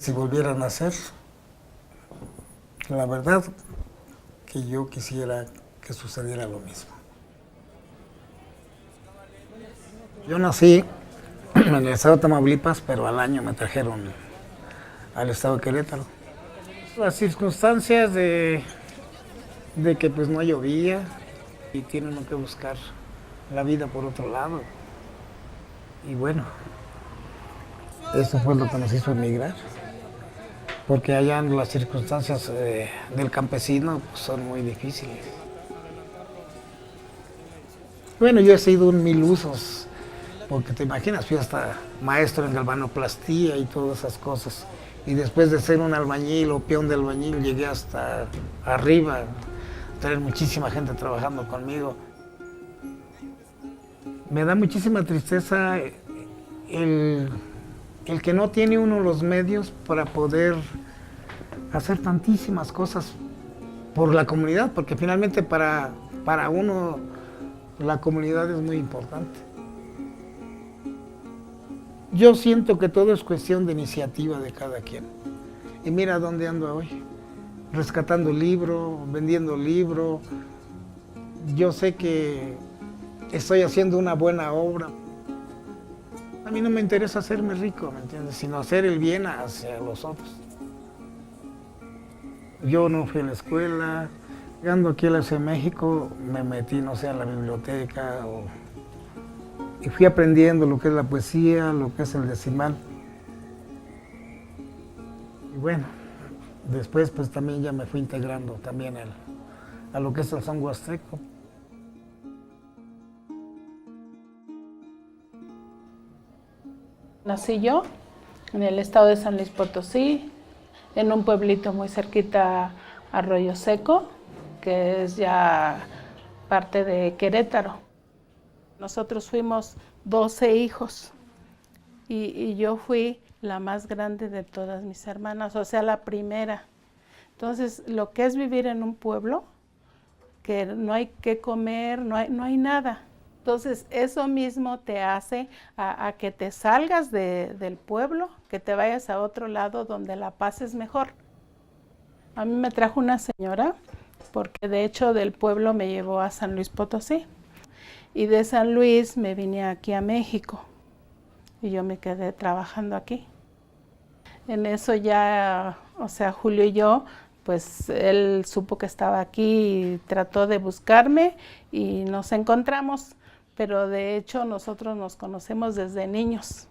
Si volvieran a nacer, la verdad que yo quisiera que sucediera lo mismo. Yo nací en el estado de Tamaulipas, pero al año me trajeron al estado de Querétaro. Las circunstancias de que pues no llovía y tienen que buscar la vida por otro lado. Y bueno, eso fue lo que nos hizo emigrar, porque allá las circunstancias del campesino pues, son muy difíciles. Bueno, yo he sido un mil usos, porque te imaginas, fui hasta maestro en galvanoplastía y todas esas cosas. Y después de ser un albañil o peón de albañil, llegué hasta arriba, tener muchísima gente trabajando conmigo. Me da muchísima tristeza el que no tiene uno los medios para poder hacer tantísimas cosas por la comunidad, porque finalmente para uno la comunidad es muy importante. Yo siento que todo es cuestión de iniciativa de cada quien. Y mira dónde ando hoy, rescatando libro, vendiendo libro. Yo sé que estoy haciendo una buena obra. A mí no me interesa hacerme rico, ¿me entiendes? Sino hacer el bien hacia los otros. Yo no fui a la escuela. Llegando aquí a la Ciudad de México, me metí, no sé, a la biblioteca y fui aprendiendo lo que es la poesía, lo que es el decimal. Y bueno, después pues también ya me fui integrando también a lo que es el son huasteco. Nací yo en el estado de San Luis Potosí, en un pueblito muy cerquita a Arroyo Seco, que es ya parte de Querétaro. Nosotros fuimos 12 hijos y yo fui la más grande de todas mis hermanas, o sea, la primera. Entonces, lo que es vivir en un pueblo, que no hay que comer, no hay nada. Entonces, eso mismo te hace a que te salgas del pueblo, que te vayas a otro lado donde la paz es mejor. A mí me trajo una señora, porque de hecho del pueblo me llevó a San Luis Potosí. Y de San Luis me vine aquí a México y yo me quedé trabajando aquí. En eso ya, o sea, Julio y yo, pues él supo que estaba aquí y trató de buscarme y nos encontramos, pero de hecho nosotros nos conocemos desde niños.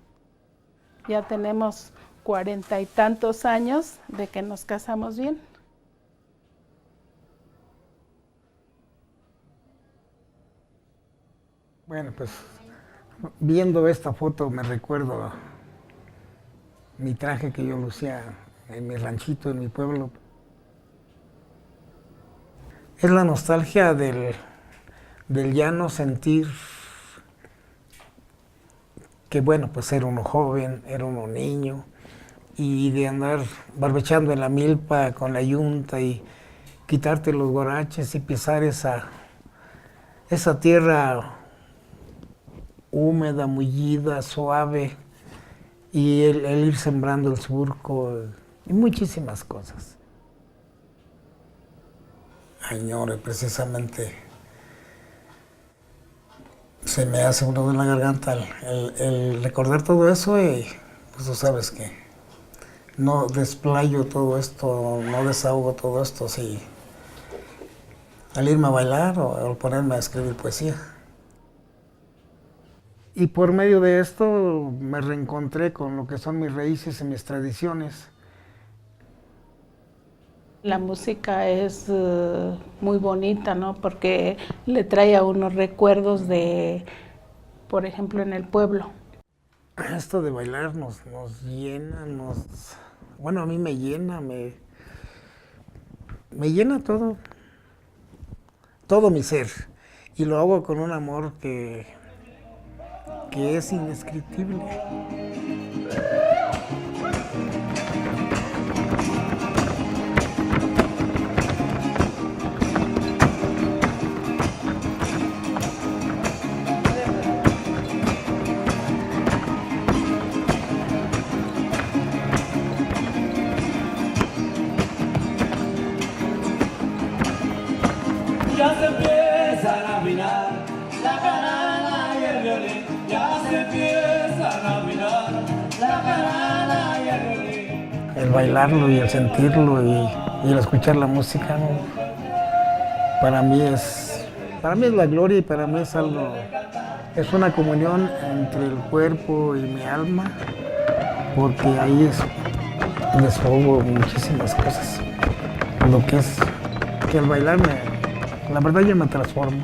Ya tenemos 40 y tantos años de que nos casamos bien. Bueno, pues viendo esta foto me recuerdo mi traje que yo lucía en mi ranchito, en mi pueblo. Es la nostalgia del ya no sentir que, bueno, pues era uno joven, era uno niño, y de andar barbechando en la milpa con la yunta y quitarte los guaraches y pisar esa tierra húmeda, mullida, suave, y el ir sembrando el surco y muchísimas cosas. Añore, precisamente se me hace un nudo en la garganta el recordar todo eso y pues tú sabes que no desplayo todo esto, no desahogo todo esto, sí, al irme a bailar o al ponerme a escribir poesía. Y por medio de esto me reencontré con lo que son mis raíces y mis tradiciones. La música es muy bonita, ¿no? Porque le trae a uno recuerdos de, por ejemplo, en el pueblo. Esto de bailar nos llena, bueno, a mí me llena, me llena todo mi ser. Y lo hago con un amor que es indescriptible. ya se empiezan a afinar la jarana y el violín, ya se empiezan a afinar la jarana y el violín. El bailarlo y el sentirlo y el escuchar la música, ¿no? Para mí es la gloria y para mí es algo, es una comunión entre el cuerpo y mi alma, porque ahí desfogo muchísimas cosas. Lo que es que al bailar la verdad yo me transformo.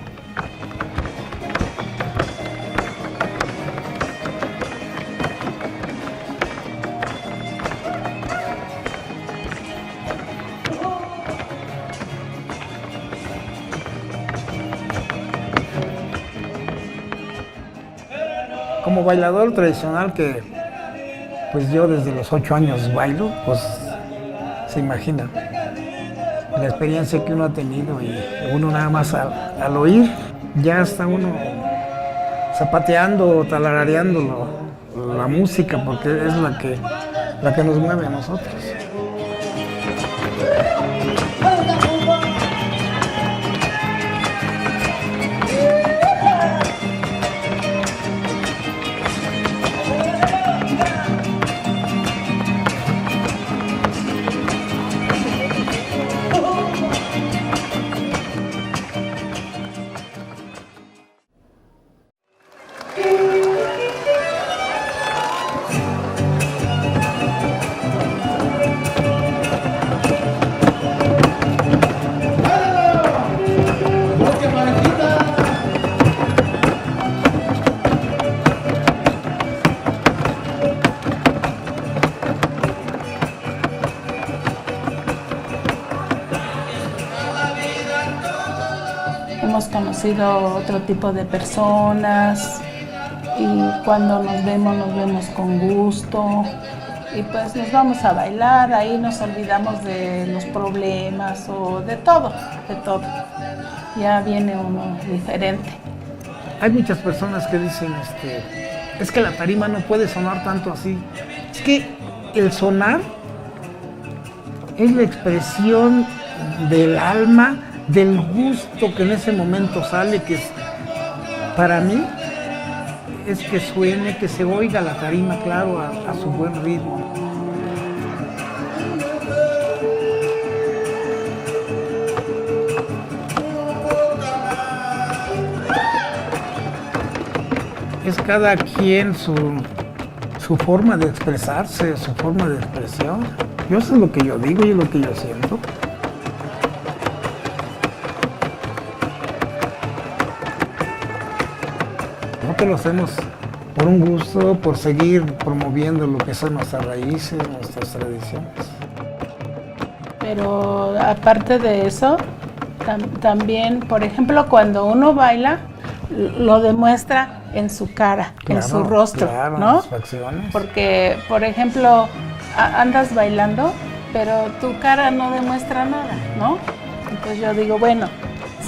Como bailador tradicional que pues yo desde los 8 años bailo, pues se imagina la experiencia que uno ha tenido y uno nada más al oír ya está uno zapateando o talarareando la música porque es la que nos mueve a nosotros. Hemos conocido otro tipo de personas y cuando nos vemos con gusto y pues nos vamos a bailar, ahí nos olvidamos de los problemas o de todo. Ya viene uno diferente. Hay muchas personas que dicen, es que la tarima no puede sonar tanto así. Es que el sonar es la expresión del alma, del gusto que en ese momento sale, que es, para mí es que suene, que se oiga la tarima, claro, a su buen ritmo. Es cada quien su forma de expresarse, su forma de expresión. Yo sé lo que yo digo y lo que yo siento. Nosotros lo hacemos por un gusto, por seguir promoviendo lo que son nuestras raíces, nuestras tradiciones. Pero aparte de eso, también, por ejemplo, cuando uno baila, lo demuestra en su cara, Claro, en su rostro, claro, ¿no? en las facciones. Porque, por ejemplo, andas bailando, pero tu cara no demuestra nada, ¿no? Entonces yo digo, bueno,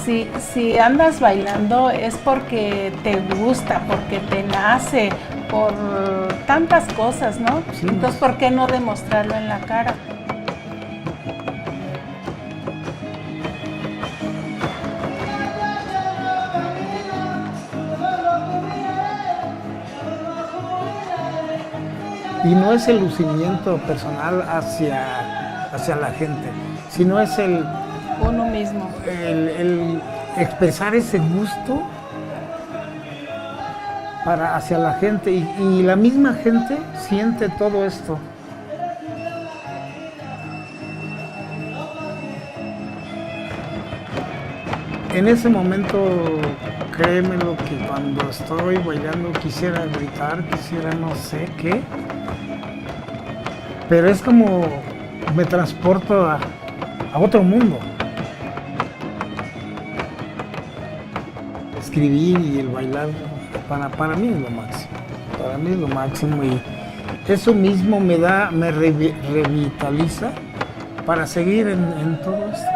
si andas bailando es porque te gusta, porque te nace, por tantas cosas, ¿no? Sí. Entonces, ¿por qué no demostrarlo en la cara? Y no es el lucimiento personal hacia la gente, sino es Uno mismo. el expresar ese gusto hacia la gente y la misma gente siente todo esto. En ese momento, créemelo que cuando estoy bailando quisiera gritar, quisiera no sé qué, pero es como me transporto a otro mundo. Escribir y el bailar para mí es lo máximo, para mí es lo máximo y eso mismo me revitaliza para seguir en todo esto.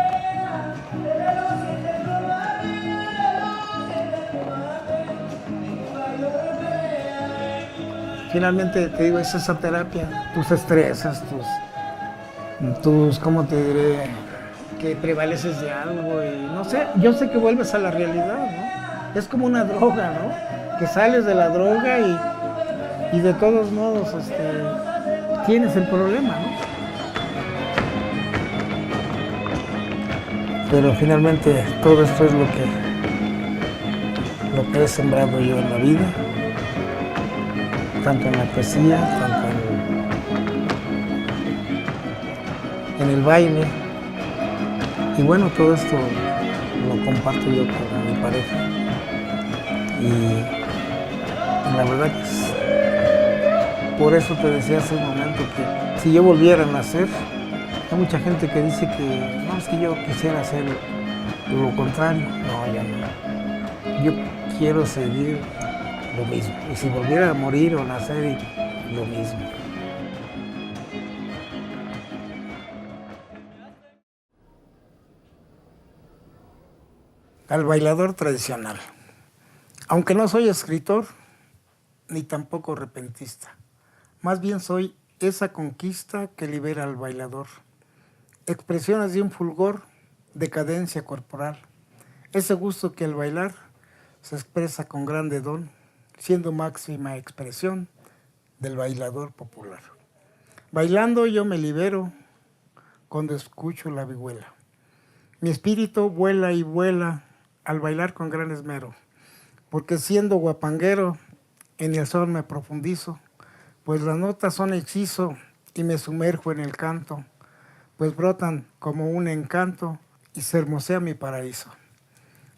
Finalmente, te digo, es esa terapia, tus estresas, tus, ¿cómo te diré? Que prevaleces de algo y no sea, yo sé que vuelves a la realidad, ¿no? Es como una droga, ¿no? Que sales de la droga y de todos modos tienes el problema, ¿no? Pero finalmente todo esto es lo que he sembrado yo en la vida, tanto en la poesía, tanto en el baile. Y bueno, todo esto lo comparto yo con mi pareja. Y la verdad que por eso te decía hace un momento que si yo volviera a nacer, hay mucha gente que dice que no, es que yo quisiera hacer lo contrario. No, ya no. Yo quiero seguir lo mismo. Y si volviera a morir o nacer, lo mismo. Al bailador tradicional. Aunque no soy escritor, ni tampoco repentista. Más bien soy esa conquista que libera al bailador. Expresiones de un fulgor de cadencia corporal. Ese gusto que al bailar se expresa con grande don, siendo máxima expresión del bailador popular. Bailando yo me libero cuando escucho la vihuela. Mi espíritu vuela y vuela al bailar con gran esmero, porque siendo guapanguero en el son me profundizo, pues las notas son hechizo y me sumerjo en el canto, pues brotan como un encanto y se hermosea mi paraíso.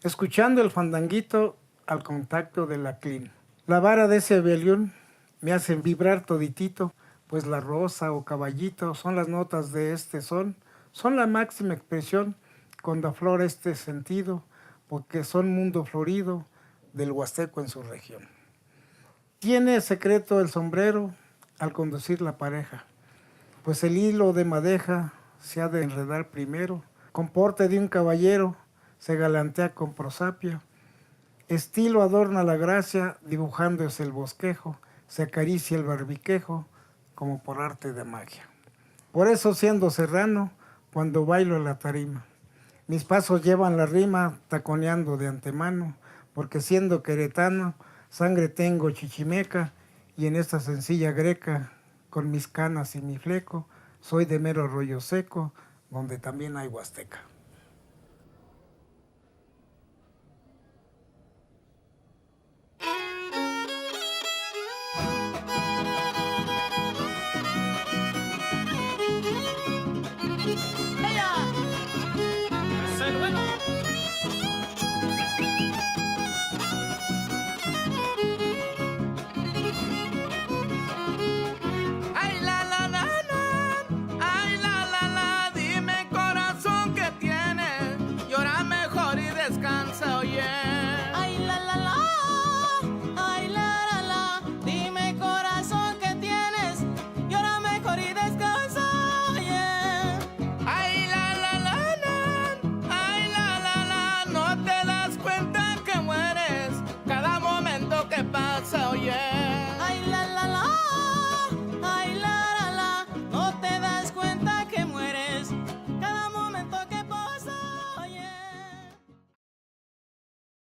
Escuchando el fandanguito al contacto de la clean. La vara de ese violín me hacen vibrar toditito, pues la rosa o caballito son las notas de este son la máxima expresión cuando aflora este sentido, porque son mundo florido del huasteco en su región. Tiene secreto el sombrero al conducir la pareja, pues el hilo de madeja se ha de enredar primero, con porte de un caballero se galantea con prosapia, estilo adorna la gracia dibujándose el bosquejo, se acaricia el barbiquejo como por arte de magia. Por eso siendo serrano, cuando bailo en la tarima, mis pasos llevan la rima taconeando de antemano, porque siendo queretano, sangre tengo chichimeca, y en esta sencilla greca, con mis canas y mi fleco, soy de mero rollo seco, donde también hay huasteca.